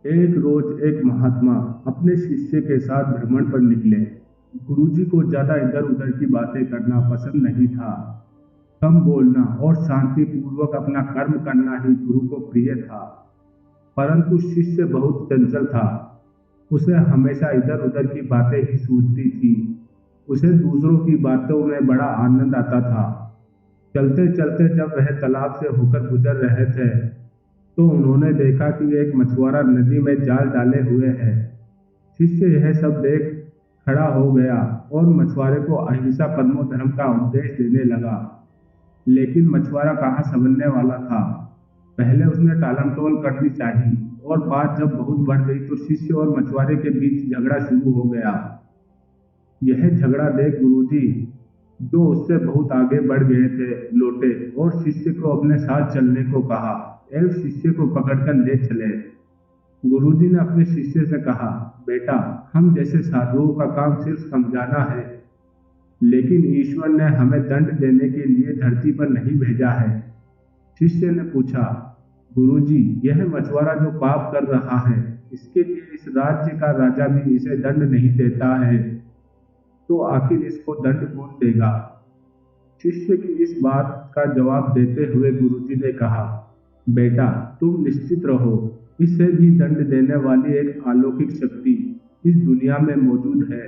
एक रोज एक महात्मा अपने शिष्य के साथ भ्रमण पर निकले। गुरुजी को ज्यादा इधर उधर की बातें करना पसंद नहीं था। कम बोलना और शांति पूर्वक अपना कर्म करना ही गुरु को प्रिय था। परंतु शिष्य बहुत चंचल था। उसे हमेशा इधर उधर की बातें ही सूझती थी। उसे दूसरों की बातों में बड़ा आनंद आता था। चलते चलते जब वह तालाब से होकर गुजर रहे थे तो उन्होंने देखा कि एक मछुआरा नदी में जाल डाले हुए है। शिष्य यह सब देख खड़ा हो गया और मछुआरे को अहिंसा परमो धर्म का उपदेश देने लगा। लेकिन मछुआरा कहाँ समझने वाला था। पहले उसने टालमटोल कर दी चाहिए और बात जब बहुत बढ़ गई तो शिष्य और मछुआरे के बीच झगड़ा शुरू हो गया। यह झगड़ा देख गुरुजी, जो उससे बहुत आगे बढ़ गए थे, लौटे और शिष्य को अपने साथ चलने को कहा एवं शिष्य को पकड़कर ले चले। गुरुजी ने अपने शिष्य से कहा, बेटा, हम जैसे साधुओं का काम सिर्फ समझाना है, लेकिन ईश्वर ने हमें दंड देने के लिए धरती पर नहीं भेजा है। शिष्य ने पूछा, गुरुजी, यह मछुआरा जो पाप कर रहा है, इसके लिए इस राज्य का राजा भी इसे दंड नहीं देता है, तो आखिर इसको दंड कौन देगा? शिष्य की इस बात का जवाब देते हुए गुरुजी ने कहा, बेटा, तुम निश्चित रहो, इसे भी दंड देने वाली एक अलौकिक शक्ति इस दुनिया में मौजूद है,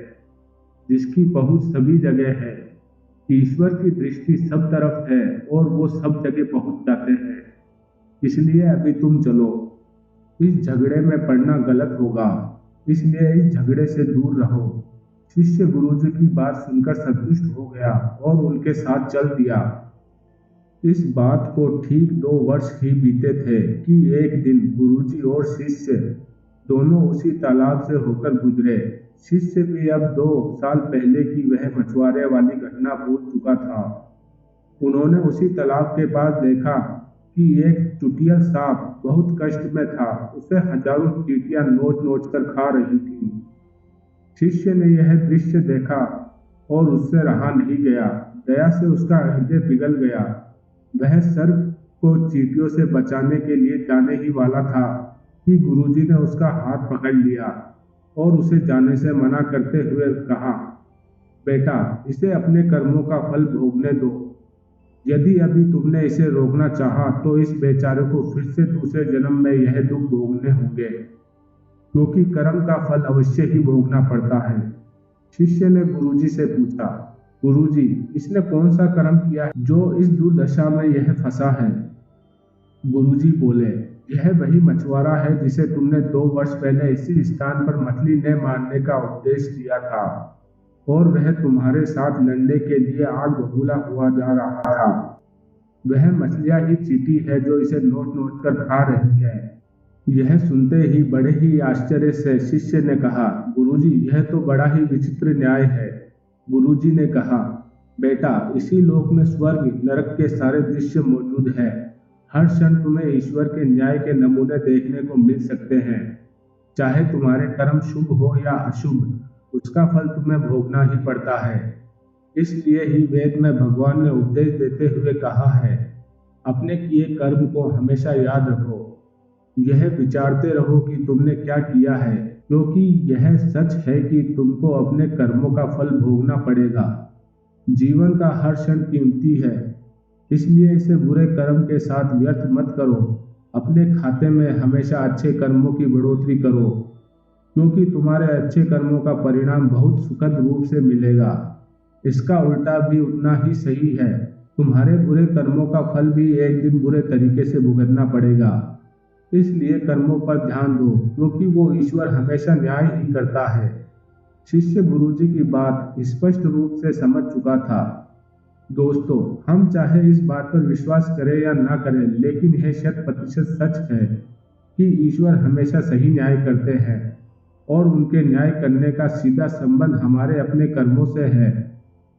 जिसकी पहुंच सभी जगह है। ईश्वर की दृष्टि सब तरफ है और वो सब जगह पहुंच जाते हैं। इसलिए अभी तुम चलो। इस झगड़े में पड़ना गलत होगा, इसलिए इस झगड़े से दूर रहो। शिष्य गुरुजी की बात सुनकर संतुष्ट हो गया और उनके साथ चल दिया। इस बात को ठीक 2 वर्ष ही बीते थे कि एक दिन गुरुजी और शिष्य दोनों उसी तालाब से होकर गुजरे। शिष्य भी अब 2 साल पहले की वह मछुआरे वाली घटना भूल चुका था। उन्होंने उसी तालाब के पास देखा कि एक चुटिया सांप बहुत कष्ट में था। उसे हजारों चींटियां नोच नोच कर खा रही थी। शिष्य ने यह दृश्य देखा और उससे रहा नहीं गया। दया से उसका हृदय पिघल गया। वह सर्प को चींटियों से बचाने के लिए जाने ही वाला था कि गुरुजी ने उसका हाथ पकड़ लिया और उसे जाने से मना करते हुए कहा, बेटा, इसे अपने कर्मों का फल भोगने दो। यदि अभी तुमने इसे रोकना चाहा तो इस बेचारे को फिर से दूसरे जन्म में यह दुख भोगने होंगे, क्योंकि कर्म का फल अवश्य ही भोगना पड़ता है। शिष्य ने गुरुजी से पूछा, गुरुजी, इसने कौन सा कर्म किया है जो इस दुर्दशा में यह फंसा है? गुरुजी बोले, यह वही मछुआरा है जिसे तुमने 2 वर्ष पहले इसी स्थान पर मछली न मारने का उपदेश दिया था और वह तुम्हारे साथ लड़ने के लिए आग बबूला हुआ जा रहा था। वह मछलियां ही चींटी है जो इसे नोच नोच कर खा रही है। यह सुनते ही बड़े ही आश्चर्य से शिष्य ने कहा, गुरुजी, यह तो बड़ा ही विचित्र न्याय है। गुरुजी ने कहा, बेटा, इसी लोक में स्वर्ग नरक के सारे दृश्य मौजूद है। हर क्षण तुम्हें ईश्वर के न्याय के नमूने देखने को मिल सकते हैं। चाहे तुम्हारे कर्म शुभ हो या अशुभ, उसका फल तुम्हें भोगना ही पड़ता है। इसलिए ही वेद में भगवान ने उपदेश देते हुए कहा है, अपने किए कर्म को हमेशा याद रखो। यह विचारते रहो कि तुमने क्या किया है, क्योंकि यह सच है कि तुमको अपने कर्मों का फल भोगना पड़ेगा। जीवन का हर क्षण कीमती है, इसलिए इसे बुरे कर्म के साथ व्यर्थ मत करो। अपने खाते में हमेशा अच्छे कर्मों की बढ़ोतरी करो, क्योंकि तुम्हारे अच्छे कर्मों का परिणाम बहुत सुखद रूप से मिलेगा। इसका उल्टा भी उतना ही सही है, तुम्हारे बुरे कर्मों का फल भी एक दिन बुरे तरीके से भुगतना पड़ेगा। इसलिए कर्मों पर ध्यान दो, क्योंकि वो ईश्वर हमेशा न्याय ही करता है। शिष्य गुरुजी की बात स्पष्ट रूप से समझ चुका था। दोस्तों, हम चाहे इस बात पर विश्वास करें या ना करें, लेकिन यह 100% सच है कि ईश्वर हमेशा सही न्याय करते हैं और उनके न्याय करने का सीधा संबंध हमारे अपने कर्मों से है।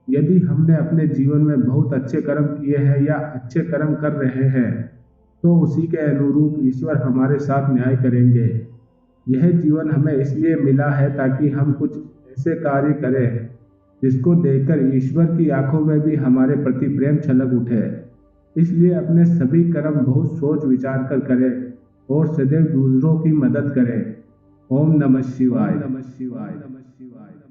यदि हमने अपने जीवन में बहुत अच्छे कर्म किए हैं या अच्छे कर्म कर रहे हैं, तो उसी के अनुरूप ईश्वर हमारे साथ न्याय करेंगे। यह जीवन हमें इसलिए मिला है ताकि हम कुछ ऐसे कार्य करें जिसको देखकर ईश्वर की आंखों में भी हमारे प्रति प्रेम छलक उठे। इसलिए अपने सभी कर्म बहुत सोच विचार कर करें और सदैव दूसरों की मदद करें। ओम नमः शिवाय। नमः शिवाय। नमः शिवाय।